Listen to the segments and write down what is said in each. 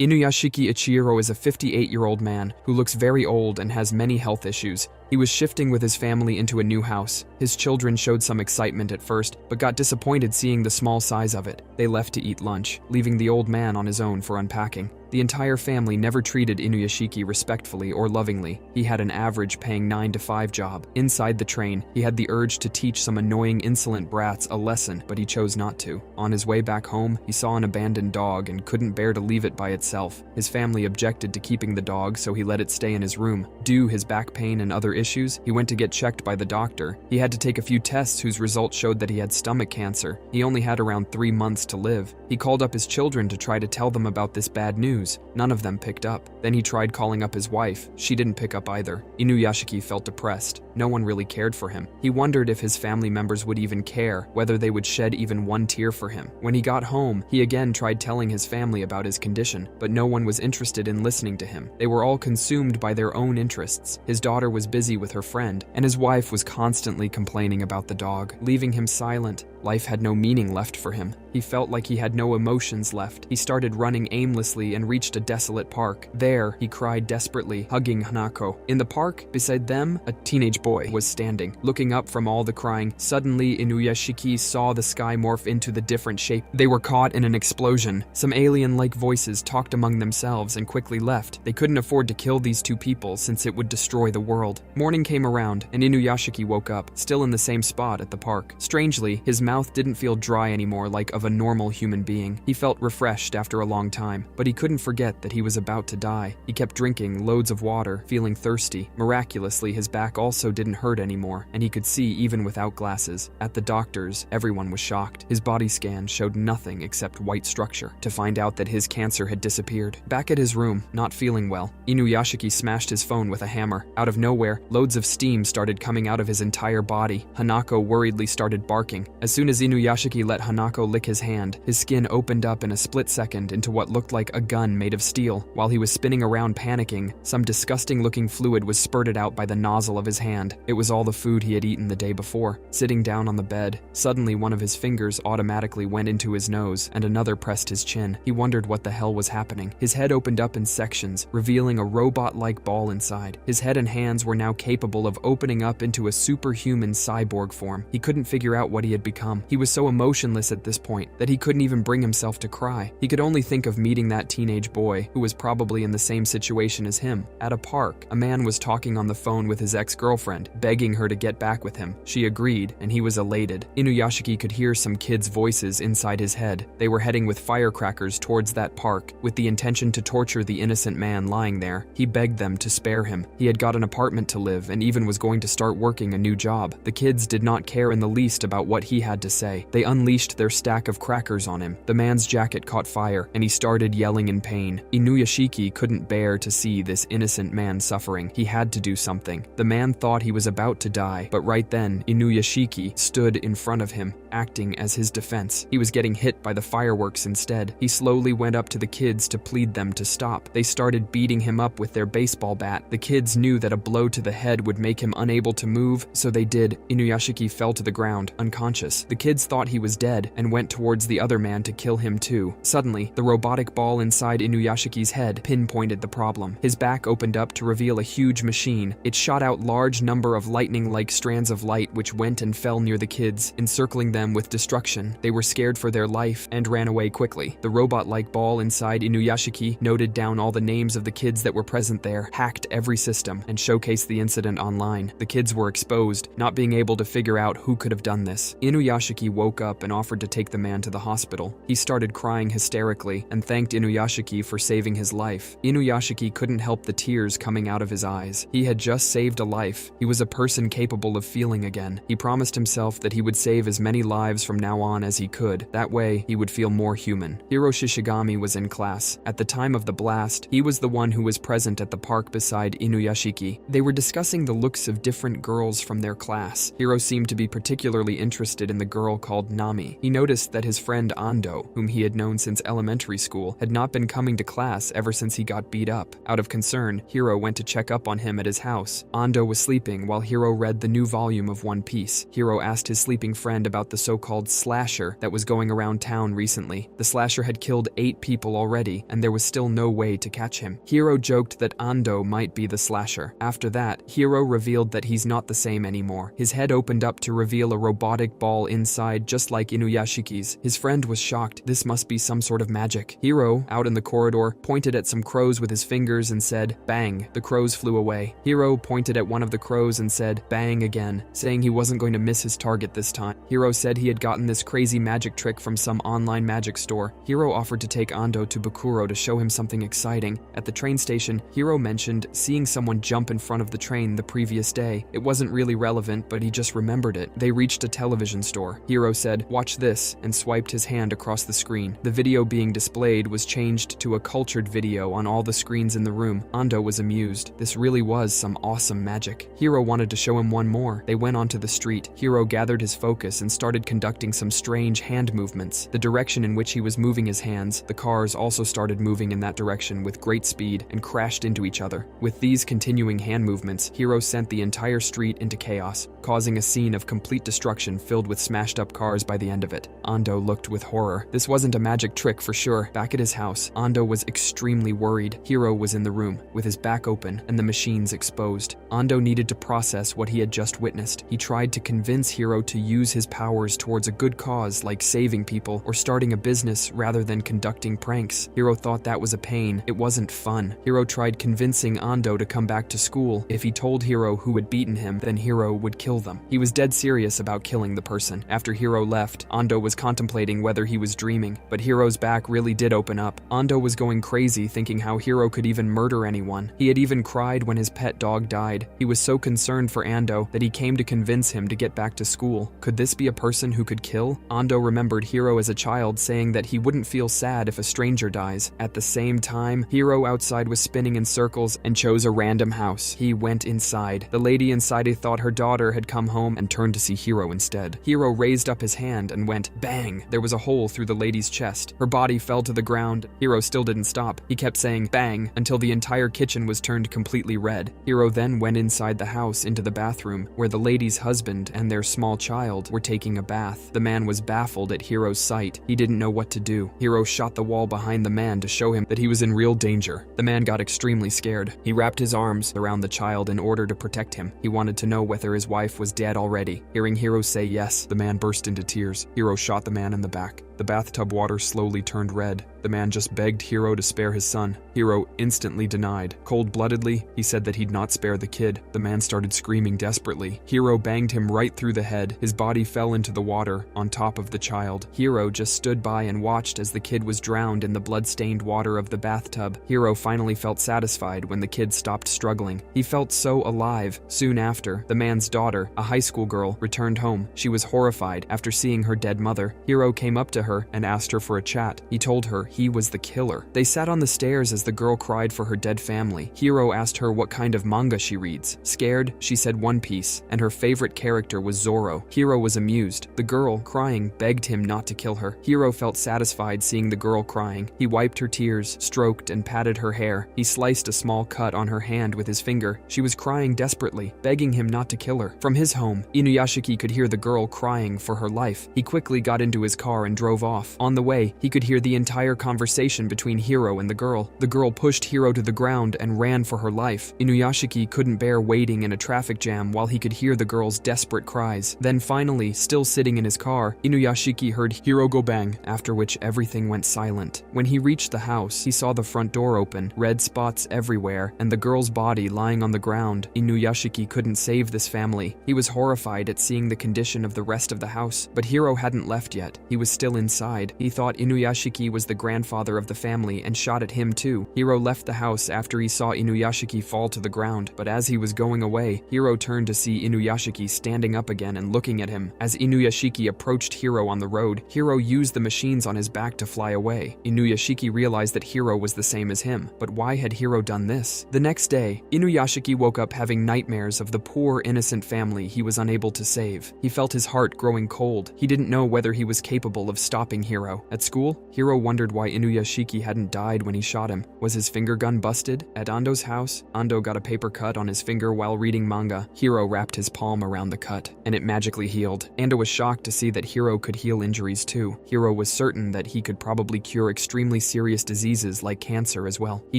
Inuyashiki Ichiro is a 58-year-old man who looks very old and has many health issues. He was shifting with his family into a new house. His children showed some excitement at first, but got disappointed seeing the small size of it. They left to eat lunch, leaving the old man on his own for unpacking. The entire family never treated Inuyashiki respectfully or lovingly. He had an average paying 9-to-5 job. Inside the train, he had the urge to teach some annoying, insolent brats a lesson, but he chose not to. On his way back home, he saw an abandoned dog and couldn't bear to leave it by itself. His family objected to keeping the dog, so he let it stay in his room. Due to his back pain and other issues, he went to get checked by the doctor. He had to take a few tests whose results showed that he had stomach cancer. He only had around 3 months to live. He called up his children to try to tell them about this bad news. None of them picked up. Then he tried calling up his wife. She didn't pick up either. Inuyashiki felt depressed. No one really cared for him. He wondered if his family members would even care, whether they would shed even one tear for him. When he got home, he again tried telling his family about his condition, but no one was interested in listening to him. They were all consumed by their own interests. His daughter was busy with her friend, and his wife was constantly complaining about the dog, leaving him silent. Life had no meaning left for him. He felt like he had no emotions left. He started running aimlessly and reached a desolate park. There, he cried desperately, hugging Hanako. In the park, beside them, a teenage boy was standing, looking up from all the crying. Suddenly, Inuyashiki saw the sky morph into the different shape. They were caught in an explosion. Some alien-like voices talked among themselves and quickly left. They couldn't afford to kill these two people since it would destroy the world. Morning came around, and Inuyashiki woke up, still in the same spot at the park. Strangely, his mouth didn't feel dry anymore like of a normal human being. He felt refreshed after a long time, but he couldn't forget that he was about to die. He kept drinking loads of water, feeling thirsty. Miraculously, his back also didn't hurt anymore, and he could see even without glasses. At the doctor's, everyone was shocked. His body scan showed nothing except white structure, to find out that his cancer had disappeared. Back at his room, not feeling well, Inuyashiki smashed his phone with a hammer. Out of nowhere, loads of steam started coming out of his entire body. Hanako worriedly started barking. As soon as Inuyashiki let Hanako lick his hand, his skin opened up in a split second into what looked like a gun made of steel. While he was spinning around panicking, some disgusting-looking fluid was spurted out by the nozzle of his hand. It was all the food he had eaten the day before. Sitting down on the bed, suddenly one of his fingers automatically went into his nose and another pressed his chin. He wondered what the hell was happening. His head opened up in sections, revealing a robot-like ball inside. His head and hands were now capable of opening up into a superhuman cyborg form. He couldn't figure out what he had become. He was so emotionless at this point that he couldn't even bring himself to cry. He could only think of meeting that teenage boy, who was probably in the same situation as him. At a park, a man was talking on the phone with his ex-girlfriend, begging her to get back with him. She agreed, and he was elated. Inuyashiki could hear some kids' voices inside his head. They were heading with firecrackers towards that park, with the intention to torture the innocent man lying there. He begged them to spare him. He had got an apartment to live, and even was going to start working a new job. The kids did not care in the least about what he had to say. They unleashed their stack of crackers on him. The man's jacket caught fire, and he started yelling in pain. Inuyashiki couldn't bear to see this innocent man suffering. He had to do something. The man thought he was about to die, but right then, Inuyashiki stood in front of him, acting as his defense. He was getting hit by the fireworks instead. He slowly went up to the kids to plead them to stop. They started beating him up with their baseball bat. The kids knew that a blow to the head would make him unable to move, so they did. Inuyashiki fell to the ground, unconscious. The kids thought he was dead and went towards the other man to kill him too. Suddenly, the robotic ball inside Inuyashiki's head pinpointed the problem. His back opened up to reveal a huge machine. It shot out large number of lightning-like strands of light which went and fell near the kids, encircling them with destruction. They were scared for their life and ran away quickly. The robot-like ball inside Inuyashiki noted down all the names of the kids that were present there, hacked every system, and showcased the incident online. The kids were exposed, not being able to figure out who could have done this. Inuyashiki woke up and offered to take the man to the hospital. He started crying hysterically and thanked Inuyashiki for saving his life. Inuyashiki couldn't help the tears coming out of his eyes. He had just saved a life. He was a person capable of feeling again. He promised himself that he would save as many lives from now on as he could. That way, he would feel more human. Hiro Shishigami was in class. At the time of the blast, he was the one who was present at the park beside Inuyashiki. They were discussing the looks of different girls from their class. Hiro seemed to be particularly interested in the girl called Nami. He noticed that his friend Ando, whom he had known since elementary school, had not been coming to class ever since he got beat up. Out of concern, Hiro went to check up on him at his house. Ando was sleeping while Hiro read the new volume of One Piece. Hiro asked his sleeping friend about the so-called slasher that was going around town recently. The slasher had killed 8 people already, and there was still no way to catch him. Hiro joked that Ando might be the slasher. After that, Hiro revealed that he's not the same anymore. His head opened up to reveal a robotic ball inside, just like Inuyashiki's. His friend was shocked. This must be some sort of magic. Hiro, out in the corridor, pointed at some crows with his fingers and said, "Bang." The crows flew away. Hiro pointed at one of the crows and said, "Bang" again, saying he wasn't going to miss his target this time. Hiro said he had gotten this crazy magic trick from some online magic store. Hiro offered to take Ando to Bukuro to show him something exciting. At the train station, Hiro mentioned seeing someone jump in front of the train the previous day. It wasn't really relevant, but he just remembered it. They reached a television store. Hiro said, "Watch this," and swiped his hand across the screen. The video being displayed was changed to a cultured video on all the screens in the room. Ando was amused. This really was some awesome magic. Hiro wanted to show him one more. They went onto the street. Hiro gathered his focus and started conducting some strange hand movements. The direction in which he was moving his hands, the cars also started moving in that direction with great speed and crashed into each other. With these continuing hand movements, Hiro sent the entire street into chaos, causing a scene of complete destruction filled with smashed up cars by the end of it. Ando looked with horror. This wasn't a magic trick for sure. Back at his house, Ando was extremely worried. Hiro was in the room, with his back open and the machines exposed. Ando needed to process what he had just witnessed. He tried to convince Hiro to use his powers towards a good cause like saving people or starting a business rather than conducting pranks. Hiro thought that was a pain. It wasn't fun. Hiro tried convincing Ando to come back to school. If he told Hiro who had beaten him, then Hiro would kill them. He was dead serious about killing the person. After Hiro left, Ando was contemplating whether he was dreaming, but Hiro's back really did open up. Ando was going crazy thinking how Hiro could even murder anyone. He had even cried when his pet dog died. He was so concerned for Ando that he came to convince him to get back to school. Could this be a person who could kill? Ando remembered Hiro as a child saying that he wouldn't feel sad if a stranger dies. At the same time, Hiro outside was spinning in circles and chose a random house. He went inside. The lady inside thought her daughter had come home and turned to see Hiro instead. Hiro raised up his hand and went bang. There was a hole through the lady's chest. Her body fell to the ground. Hiro still didn't stop. He kept saying bang until the entire kitchen was turned completely red. Hiro then went inside the house into the bathroom where the lady's husband and their small child were taking a bath. The man was baffled at Hiro's sight. He didn't know what to do. Hiro shot the wall behind the man to show him that he was in real danger. The man got extremely scared. He wrapped his arms around the child in order to protect him. He wanted to know whether his wife was dead already. Hearing Hiro say yes, the man burst into tears. Hiro shot the man in the back. The bathtub water slowly turned red. The man just begged Hiro to spare his son. Hiro instantly denied. Cold-bloodedly, he said that he'd not spare the kid. The man started screaming desperately. Hiro banged him right through the head. His body fell into the water on top of the child. Hiro just stood by and watched as the kid was drowned in the blood-stained water of the bathtub. Hiro finally felt satisfied when the kid stopped struggling. He felt so alive. Soon after, the man's daughter, a high school girl, returned home. She was horrified after seeing her dead mother. Hiro came up to her and asked her for a chat. He told her he was the killer. They sat on the stairs as the girl cried for her dead family. Hiro asked her what kind of manga she reads. Scared, she said One Piece, and her favorite character was Zoro. Hiro was amused. The girl, crying, begged him not to kill her. Hiro felt satisfied seeing the girl crying. He wiped her tears, stroked and patted her hair. He sliced a small cut on her hand with his finger. She was crying desperately, begging him not to kill her. From his home, Inuyashiki could hear the girl crying for her life. He quickly got into his car and drove off. On the way, he could hear the entire conversation between Hiro and the girl. The girl pushed Hiro to the ground and ran for her life. Inuyashiki couldn't bear waiting in a traffic jam while he could hear the girl's desperate cries. Then finally, still sitting in his car, Inuyashiki heard Hiro go bang, after which everything went silent. When he reached the house, he saw the front door open, red spots everywhere, and the girl's body lying on the ground. Inuyashiki couldn't save this family. He was horrified at seeing the condition of the rest of the house, but Hiro hadn't left yet. He was still inside. He thought Inuyashiki was the grandfather of the family and shot at him too. Hiro left the house after he saw Inuyashiki fall to the ground, but as he was going away, Hiro turned to see Inuyashiki standing up again and looking at him. As Inuyashiki approached Hiro on the road, Hiro used the machines on his back to fly away. Inuyashiki realized that Hiro was the same as him, but why had Hiro done this? The next day, Inuyashiki woke up having nightmares of the poor, innocent family he was unable to save. He felt his heart growing cold. He didn't know whether he was capable of stopping stopping Hiro. At school, Hiro wondered why Inuyashiki hadn't died when he shot him. Was his finger gun busted? At Ando's house, Ando got a paper cut on his finger while reading manga. Hiro wrapped his palm around the cut, and it magically healed. Ando was shocked to see that Hiro could heal injuries too. Hiro was certain that he could probably cure extremely serious diseases like cancer as well. He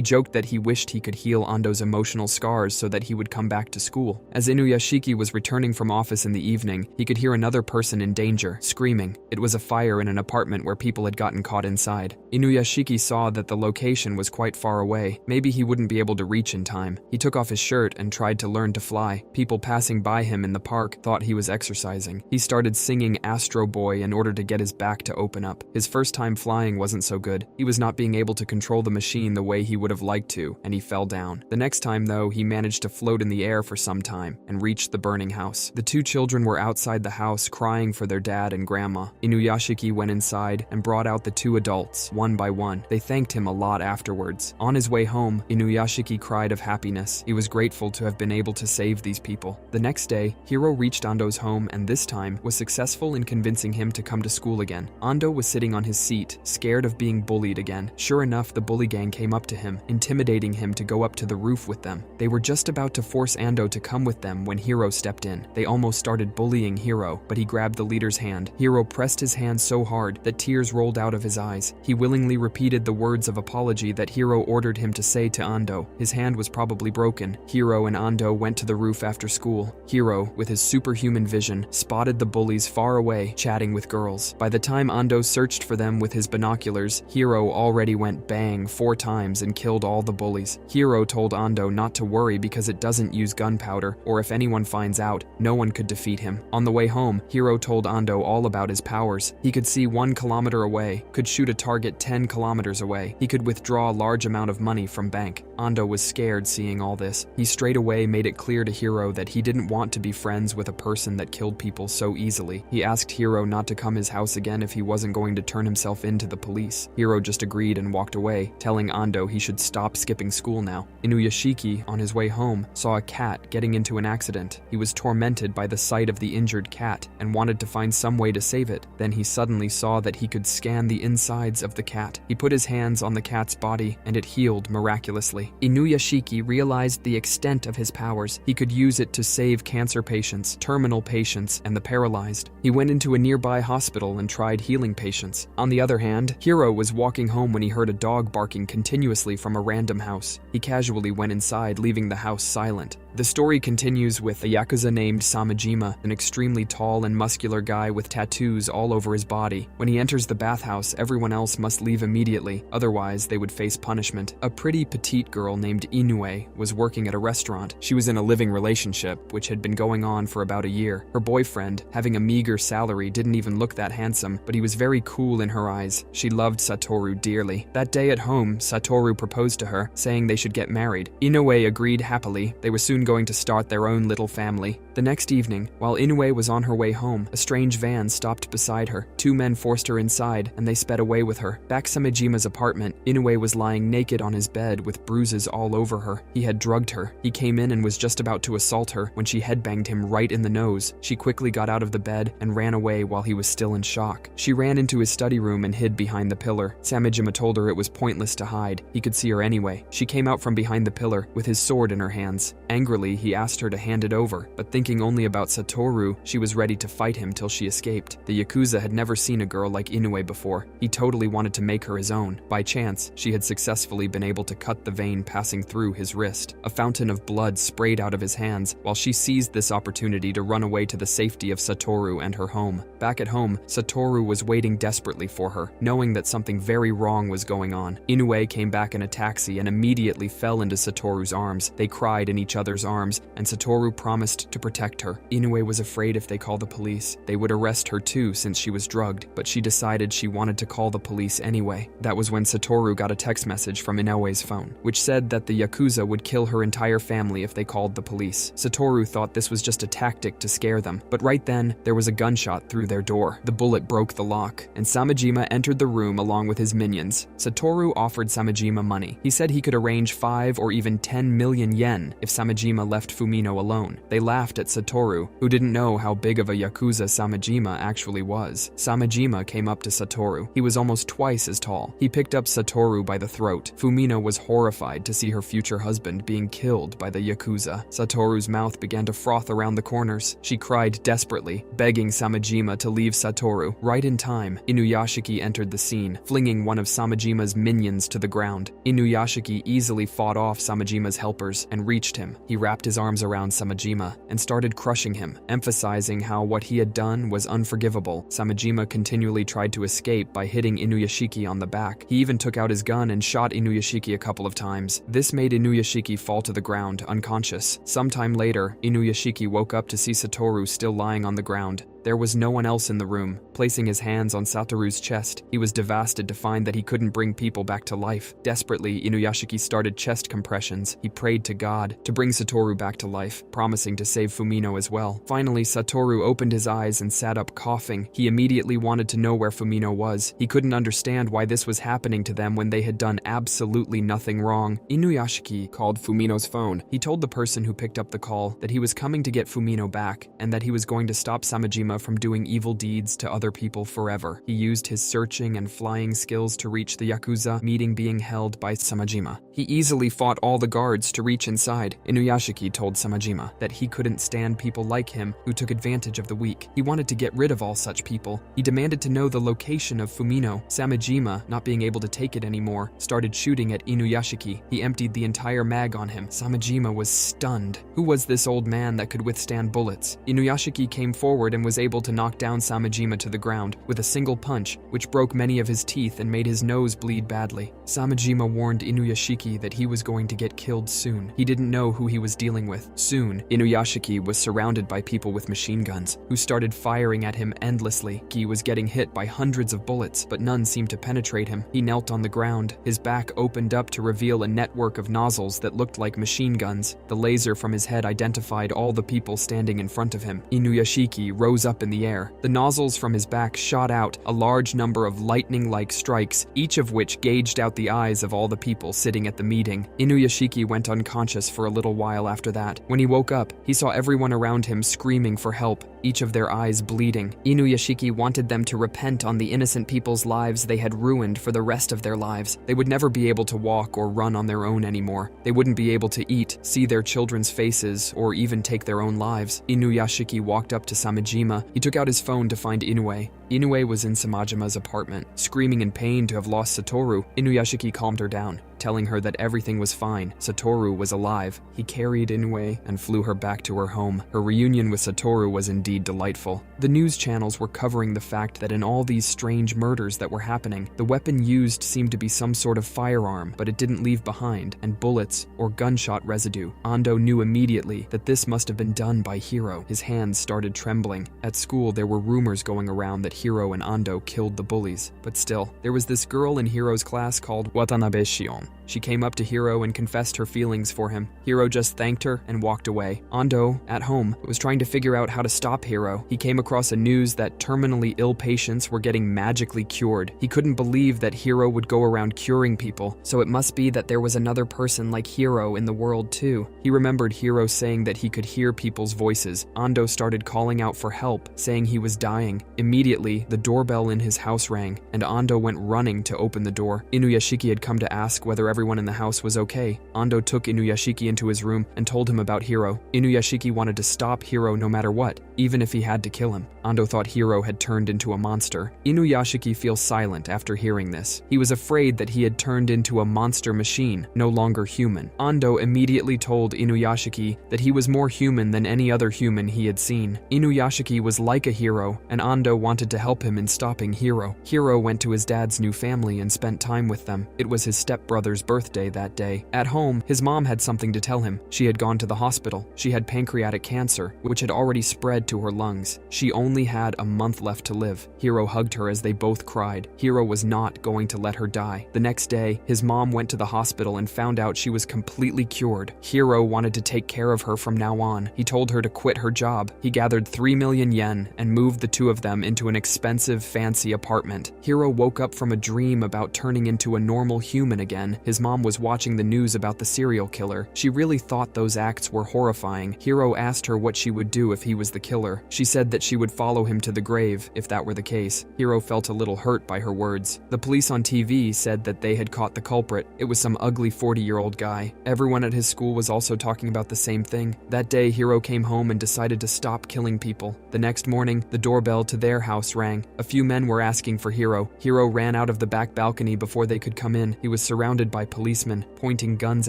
joked that he wished he could heal Ando's emotional scars so that he would come back to school. As Inuyashiki was returning from office in the evening, he could hear another person in danger, screaming. It was a fire in an apartment where people had gotten caught inside. Inuyashiki saw that the location was quite far away. Maybe he wouldn't be able to reach in time. He took off his shirt and tried to learn to fly. People passing by him in the park thought he was exercising. He started singing Astro Boy in order to get his back to open up. His first time flying wasn't so good. He was not being able to control the machine the way he would have liked to, and he fell down. The next time, though, he managed to float in the air for some time and reached the burning house. The two children were outside the house crying for their dad and grandma. Inuyashiki went inside and brought out the two adults, one by one. They thanked him a lot afterwards. On his way home, Inuyashiki cried of happiness. He was grateful to have been able to save these people. The next day, Hiro reached Ando's home and this time was successful in convincing him to come to school again. Ando was sitting on his seat, scared of being bullied again. Sure enough, the bully gang came up to him, intimidating him to go up to the roof with them. They were just about to force Ando to come with them when Hiro stepped in. They almost started bullying Hiro, but he grabbed the leader's hand. Hiro pressed his hand so hard that tears rolled out of his eyes. He willingly repeated the words of apology that Hiro ordered him to say to Ando. His hand was probably broken. Hiro and Ando went to the roof after school. Hiro, with his superhuman vision, spotted the bullies far away, chatting with girls. By the time Ando searched for them with his binoculars, Hiro already went bang 4 times and killed all the bullies. Hiro told Ando not to worry because it doesn't use gunpowder, or if anyone finds out, no one could defeat him. On the way home, Hiro told Ando all about his powers. He could see 1 kilometer away, could shoot a target 10 kilometers away. He could withdraw a large amount of money from bank. Ando was scared seeing all this. He straight away made it clear to Hiro that he didn't want to be friends with a person that killed people so easily. He asked Hiro not to come his house again if he wasn't going to turn himself in to the police. Hiro just agreed and walked away, telling Ando he should stop skipping school now. Inuyashiki, on his way home, saw a cat getting into an accident. He was tormented by the sight of the injured cat and wanted to find some way to save it. Then he suddenly saw that he could scan the insides of the cat. He put his hands on the cat's body and it healed miraculously. Inuyashiki realized the extent of his powers. He could use it to save cancer patients, terminal patients, and the paralyzed. He went into a nearby hospital and tried healing patients. On the other hand, Hiro was walking home when he heard a dog barking continuously from a random house. He casually went inside, leaving the house silent. The story continues with a yakuza named Samajima, an extremely tall and muscular guy with tattoos all over his body. When he enters the bathhouse, everyone else must leave immediately, otherwise they would face punishment. A pretty petite girl named Inoue was working at a restaurant. She was in a living relationship, which had been going on for about a year. Her boyfriend, having a meager salary, didn't even look that handsome, but he was very cool in her eyes. She loved Satoru dearly. That day at home, Satoru proposed to her, saying they should get married. Inoue agreed happily. They were soon going to start their own little family. The next evening, while Inoue was on her way home, a strange van stopped beside her. 2 men forced her inside, and they sped away with her. Back Samajima's apartment, Inoue was lying naked on his bed with bruises all over her. He had drugged her. He came in and was just about to assault her when she headbanged him right in the nose. She quickly got out of the bed and ran away while he was still in shock. She ran into his study room and hid behind the pillar. Samajima told her it was pointless to hide. He could see her anyway. She came out from behind the pillar with his sword in her hands. Angrily, he asked her to hand it over, but thinking only about Satoru, she was ready to fight him till she escaped. The Yakuza had never seen a girl like Inoue before. He totally wanted to make her his own. By chance, she had successfully been able to cut the vein passing through his wrist. A fountain of blood sprayed out of his hands, while she seized this opportunity to run away to the safety of Satoru and her home. Back at home, Satoru was waiting desperately for her, knowing that something very wrong was going on. Inoue came back in a taxi and immediately fell into Satoru's arms. They cried in each other's arms, and Satoru promised to protect her. Inoue was afraid if they called the police, they would arrest her too since she was drugged, but she decided she wanted to call the police anyway. That was when Satoru got a text message from Inoue's phone, which said that the Yakuza would kill her entire family if they called the police. Satoru thought this was just a tactic to scare them, but right then, there was a gunshot through their door. The bullet broke the lock, and Samajima entered the room along with his minions. Satoru offered Samajima money. He said he could arrange 5 or even 10 million yen if Samajima left Fumino alone. They laughed at Satoru, who didn't know how big of a Yakuza Samajima actually was. Samajima Samejima came up to Satoru. He was almost twice as tall. He picked up Satoru by the throat. Fumino was horrified to see her future husband being killed by the Yakuza. Satoru's mouth began to froth around the corners. She cried desperately, begging Samejima to leave Satoru. Right in time, Inuyashiki entered the scene, flinging one of Samejima's minions to the ground. Inuyashiki easily fought off Samejima's helpers and reached him. He wrapped his arms around Samejima and started crushing him, emphasizing how what he had done was unforgivable. Samejima continually tried to escape by hitting Inuyashiki on the back. He even took out his gun and shot Inuyashiki a couple of times. This made Inuyashiki fall to the ground, unconscious. Sometime later, Inuyashiki woke up to see Satoru still lying on the ground. There was no one else in the room. Placing his hands on Satoru's chest, he was devastated to find that he couldn't bring people back to life. Desperately, Inuyashiki started chest compressions. He prayed to God to bring Satoru back to life, promising to save Fumino as well. Finally, Satoru opened his eyes and sat up coughing. He immediately wanted to know where Fumino was. He couldn't understand why this was happening to them when they had done absolutely nothing wrong. Inuyashiki called Fumino's phone. He told the person who picked up the call that he was coming to get Fumino back and that he was going to stop Samejima from doing evil deeds to other people forever. He used his searching and flying skills to reach the Yakuza meeting being held by Samejima. He easily fought all the guards to reach inside. Inuyashiki told Samejima that he couldn't stand people like him who took advantage of the weak. He wanted to get rid of all such people. He demanded to know the location of Fumino. Samejima, not being able to take it anymore, started shooting at Inuyashiki. He emptied the entire mag on him. Samejima was stunned. Who was this old man that could withstand bullets? Inuyashiki came forward and was able to knock down Samejima to the ground with a single punch, which broke many of his teeth and made his nose bleed badly. Samejima warned Inuyashiki that he was going to get killed soon. He didn't know who he was dealing with. Soon, Inuyashiki was surrounded by people with machine guns, who started firing at him endlessly. He was getting hit by hundreds of bullets, but none seemed to penetrate him. He knelt on the ground. His back opened up to reveal a network of nozzles that looked like machine guns. The laser from his head identified all the people standing in front of him. Inuyashiki rose up in the air. The nozzles from his back shot out a large number of lightning-like strikes, each of which gauged out the eyes of all the people sitting at the meeting. Inuyashiki went unconscious for a little while after that. When he woke up, he saw everyone around him screaming for help, each of their eyes bleeding. Inuyashiki wanted them to repent on the innocent people's lives they had ruined for the rest of their lives. They would never be able to walk or run on their own anymore. They wouldn't be able to eat, see their children's faces, or even take their own lives. Inuyashiki walked up to Samejima. He took out his phone to find Inoue. Inoue was in Samajima's apartment. Screaming in pain to have lost Satoru, Inuyashiki calmed her down, telling her that everything was fine. Satoru was alive. He carried Inoue and flew her back to her home. Her reunion with Satoru was indeed delightful. The news channels were covering the fact that in all these strange murders that were happening, the weapon used seemed to be some sort of firearm, but it didn't leave behind, and bullets or gunshot residue. Ando knew immediately that this must have been done by Hiro. His hands started trembling. At school, there were rumors going around that Hiro and Ando killed the bullies, but still, there was this girl in Hiro's class called Watanabe Shion. She came up to Hiro and confessed her feelings for him. Hiro just thanked her and walked away. Ando, at home, was trying to figure out how to stop Hiro. He came across a news that terminally ill patients were getting magically cured. He couldn't believe that Hiro would go around curing people, so it must be that there was another person like Hiro in the world too. He remembered Hiro saying that he could hear people's voices. Ando started calling out for help, saying he was dying. Immediately, the doorbell in his house rang, and Ando went running to open the door. Inuyashiki had come to ask whether everyone in the house was okay. Ando took Inuyashiki into his room and told him about Hiro. Inuyashiki wanted to stop Hiro no matter what, even if he had to kill him. Ando thought Hiro had turned into a monster. Inuyashiki feels silent after hearing this. He was afraid that he had turned into a monster machine, no longer human. Ando immediately told Inuyashiki that he was more human than any other human he had seen. Inuyashiki was like a hero, and Ando wanted to help him in stopping Hiro. Hiro went to his dad's new family and spent time with them. It was his stepbrother's birthday that day. At home, his mom had something to tell him. She had gone to the hospital. She had pancreatic cancer, which had already spread to her lungs. She only had a month left to live. Hiro hugged her as they both cried. Hiro was not going to let her die. The next day, his mom went to the hospital and found out she was completely cured. Hiro wanted to take care of her from now on. He told her to quit her job. He gathered 3 million yen and moved the two of them into an expensive, fancy apartment. Hiro woke up from a dream about turning into a normal human again. His his mom was watching the news about the serial killer. She really thought those acts were horrifying. Hiro asked her what she would do if he was the killer. She said that she would follow him to the grave if that were the case. Hiro felt a little hurt by her words. The police on TV said that they had caught the culprit. It was some ugly 40-year-old guy. Everyone at his school was also talking about the same thing. That day, Hiro came home and decided to stop killing people. The next morning, the doorbell to their house rang. A few men were asking for Hiro. Hiro ran out of the back balcony before they could come in. He was surrounded by policemen, pointing guns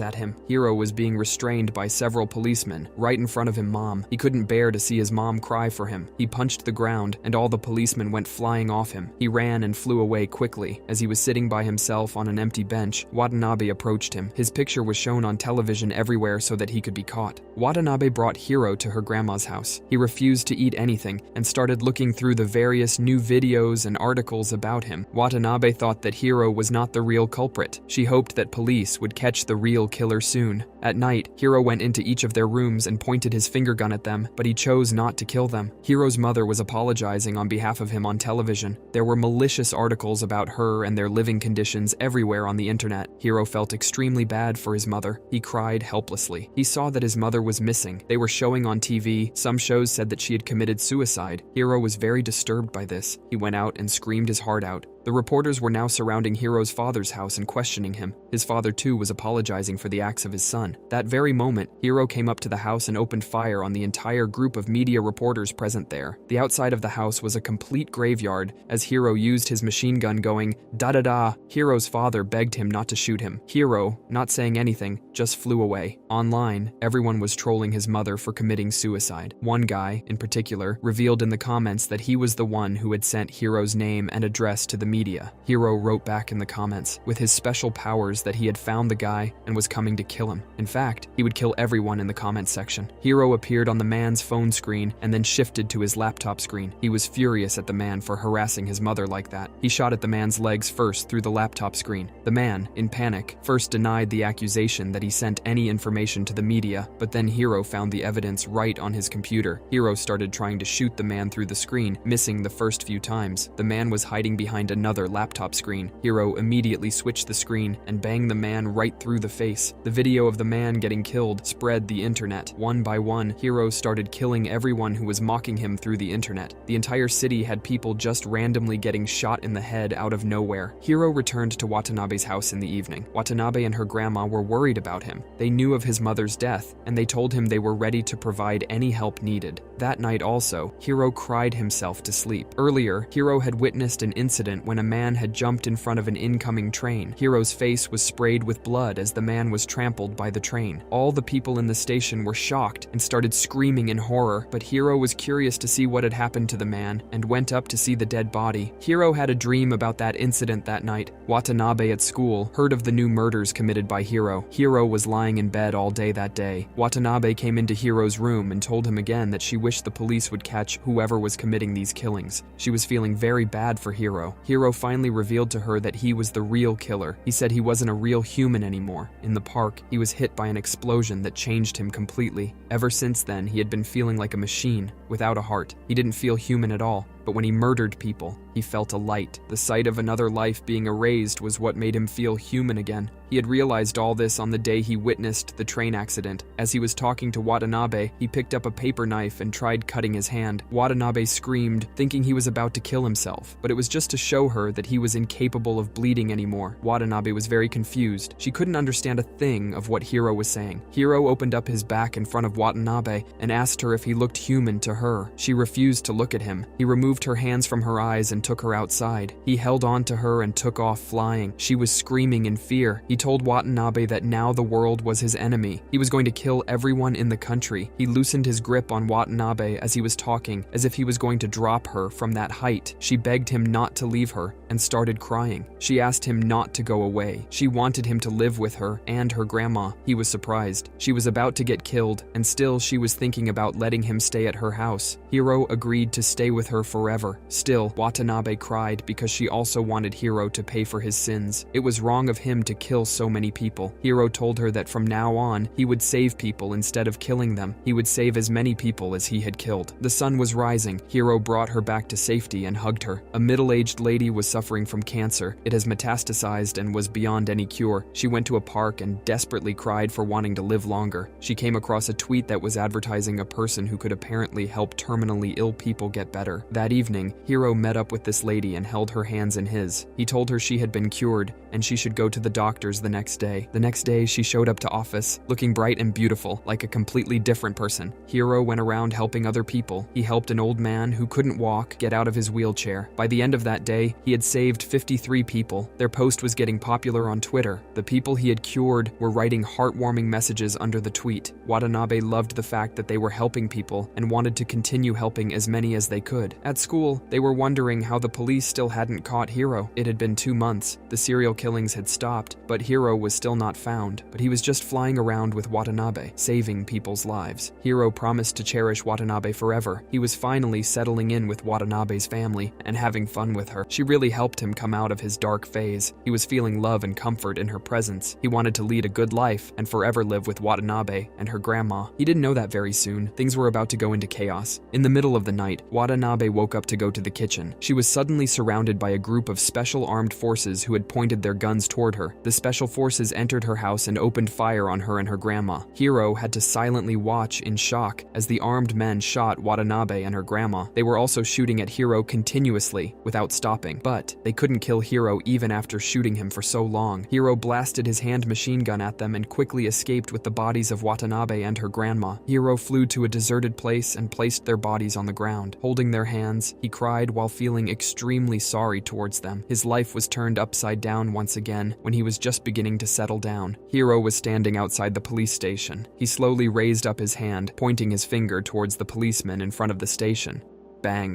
at him. Hiro was being restrained by several policemen. Right in front of him, Mom. He couldn't bear to see his mom cry for him. He punched the ground, and all the policemen went flying off him. He ran and flew away quickly. As he was sitting by himself on an empty bench, Watanabe approached him. His picture was shown on television everywhere so that he could be caught. Watanabe brought Hiro to her grandma's house. He refused to eat anything and started looking through the various new videos and articles about him. Watanabe thought that Hiro was not the real culprit. She hoped that police would catch the real killer soon. At night, Hiro went into each of their rooms and pointed his finger gun at them, but he chose not to kill them. Hiro's mother was apologizing on behalf of him on television. There were malicious articles about her and their living conditions everywhere on the internet. Hiro felt extremely bad for his mother. He cried helplessly. He saw that his mother was missing. They were showing on TV. Some shows said that she had committed suicide. Hiro was very disturbed by this. He went out and screamed his heart out. The reporters were now surrounding Hiro's father's house and questioning him. His father, too, was apologizing for the acts of his son. That very moment, Hiro came up to the house and opened fire on the entire group of media reporters present there. The outside of the house was a complete graveyard as Hiro used his machine gun going, "Da-da-da." Hiro's father begged him not to shoot him. Hiro, not saying anything, just flew away. Online, everyone was trolling his mother for committing suicide. One guy, in particular, revealed in the comments that he was the one who had sent Hiro's name and address to the media. Hiro wrote back in the comments with his special powers that he had found the guy and was coming to kill him. In fact, he would kill everyone in the comment section. Hiro appeared on the man's phone screen and then shifted to his laptop screen. He was furious at the man for harassing his mother like that. He shot at the man's legs first through the laptop screen. The man, in panic, first denied the accusation that he sent any information to the media, but then Hiro found the evidence right on his computer. Hiro started trying to shoot the man through the screen, missing the first few times. The man was hiding behind another laptop screen. Hiro immediately switched the screen and banged the man right through the face. The video of the man getting killed spread the internet. One by one, Hiro started killing everyone who was mocking him through the internet. The entire city had people just randomly getting shot in the head out of nowhere. Hiro returned to Watanabe's house in the evening. Watanabe and her grandma were worried about him. They knew of his mother's death, and they told him they were ready to provide any help needed. That night also, Hiro cried himself to sleep. Earlier, Hiro had witnessed an incident when a man had jumped in front of an incoming train. Hiro's face was sprayed with blood as the man was trampled by the train. All the people in the station were shocked and started screaming in horror, but Hiro was curious to see what had happened to the man and went up to see the dead body. Hiro had a dream about that incident that night. Watanabe at school heard of the new murders committed by Hiro. Hiro was lying in bed all day that day. Watanabe came into Hiro's room and told him again that she wished the police would catch whoever was committing these killings. She was feeling very bad for Hiro. Hiro finally revealed to her that he was the real killer. He said he wasn't a real human anymore. In the park, he was hit by an explosion that changed him completely. Ever since then, he had been feeling like a machine, without a heart. He didn't feel human at all. But when he murdered people, he felt a light. The sight of another life being erased was what made him feel human again. He had realized all this on the day he witnessed the train accident. As he was talking to Watanabe, he picked up a paper knife and tried cutting his hand. Watanabe screamed, thinking he was about to kill himself, but it was just to show her that he was incapable of bleeding anymore. Watanabe was very confused. She couldn't understand a thing of what Hiro was saying. Hiro opened up his back in front of Watanabe and asked her if he looked human to her. She refused to look at him. He removed her hands from her eyes and took her outside. He held on to her and took off flying. She was screaming in fear. He told Watanabe that now the world was his enemy. He was going to kill everyone in the country. He loosened his grip on Watanabe as he was talking, as if he was going to drop her from that height. She begged him not to leave her and started crying. She asked him not to go away. She wanted him to live with her and her grandma. He was surprised. She was about to get killed, and still she was thinking about letting him stay at her house. Hiro agreed to stay with her forever. Still, Watanabe cried because she also wanted Hiro to pay for his sins. It was wrong of him to kill so many people. Hiro told her that from now on, he would save people instead of killing them. He would save as many people as he had killed. The sun was rising. Hiro brought her back to safety and hugged her. A middle-aged lady was suffering from cancer. It has metastasized and was beyond any cure. She went to a park and desperately cried for wanting to live longer. She came across a tweet that was advertising a person who could apparently help terminally ill people get better. That evening, Hiro met up with this lady and held her hands in his. He told her she had been cured and she should go to the doctors the next day. The next day, she showed up to office, looking bright and beautiful, like a completely different person. Hiro went around helping other people. He helped an old man who couldn't walk get out of his wheelchair. By the end of that day, he had saved 53 people. Their post was getting popular on Twitter. The people he had cured were writing heartwarming messages under the tweet. Watanabe loved the fact that they were helping people and wanted to continue helping as many as they could. At school, they were wondering how the police still hadn't caught Hiro. It had been 2 months. The serial killings had stopped, but Hiro was still not found. But he was just flying around with Watanabe, saving people's lives. Hiro promised to cherish Watanabe forever. He was finally settling in with Watanabe's family and having fun with her. She really helped him come out of his dark phase. He was feeling love and comfort in her presence. He wanted to lead a good life and forever live with Watanabe and her grandma. He didn't know that very soon. Things were about to go into chaos. In the middle of the night, Watanabe woke up to go to the kitchen. She was suddenly surrounded by a group of special armed forces who had pointed their guns toward her. The special forces entered her house and opened fire on her and her grandma. Hiro had to silently watch in shock as the armed men shot Watanabe and her grandma. They were also shooting at Hiro continuously without stopping, but they couldn't kill Hiro even after shooting him for so long. Hiro blasted his hand machine gun at them and quickly escaped with the bodies of Watanabe and her grandma. Hiro flew to a deserted place and placed their bodies on the ground. Holding their hands, he cried while feeling extremely sorry towards them. His life was turned upside down once again when he was just beginning to settle down. Hiro was standing outside the police station. He slowly raised up his hand, pointing his finger towards the policeman in front of the station. Bang.